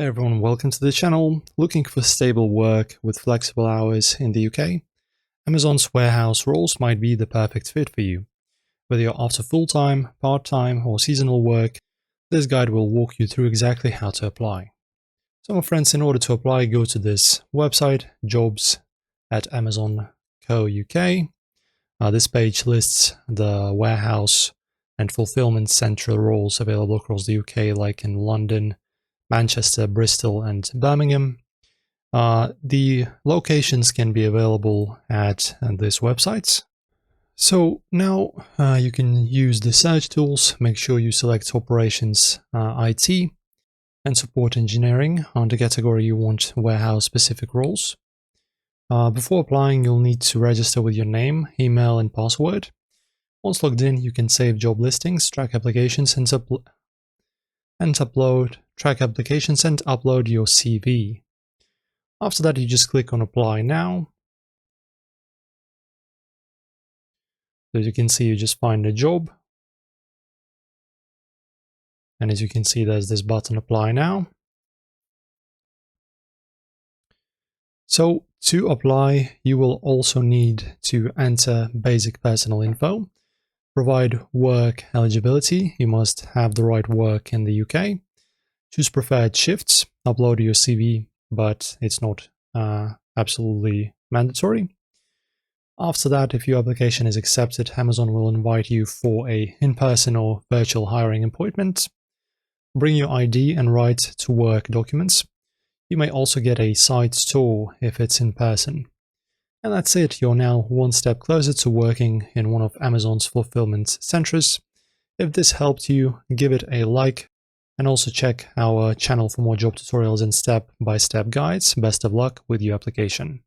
Hey everyone, welcome to the channel. Looking for stable work with flexible hours in the UK? Amazon's warehouse roles might be the perfect fit for you. Whether you're after full-time, part-time, or seasonal work, this guide will walk you through exactly how to apply. So my friends, in order to apply, go to this website, jobs.amazon.co.uk. This page lists the warehouse and fulfillment center roles available across the UK, like in London, Manchester, Bristol, and Birmingham. The locations can be available at these websites. So now you can use the search tools. Make sure you select operations, IT, and support engineering on the category you want warehouse specific roles. Before applying, you'll need to register with your name, email, and password. Once logged in, you can save job listings, track applications, and upload your CV. After that, you just click on Apply Now. As you can see, you just find a job. And as you can see, there's this button, Apply Now. So to apply, you will also need to enter basic personal info, provide work eligibility. You must have the right work in the UK. Choose preferred shifts, upload your CV, but it's not absolutely mandatory. After that, if your application is accepted, Amazon will invite you for a in-person or virtual hiring appointment. Bring your ID and right to work documents. You may also get a site tour if it's in person. And that's it. You're now one step closer to working in one of Amazon's fulfillment centers. If this helped you, give it a like. And also check our channel for more job tutorials and step-by-step guides. Best of luck with your application.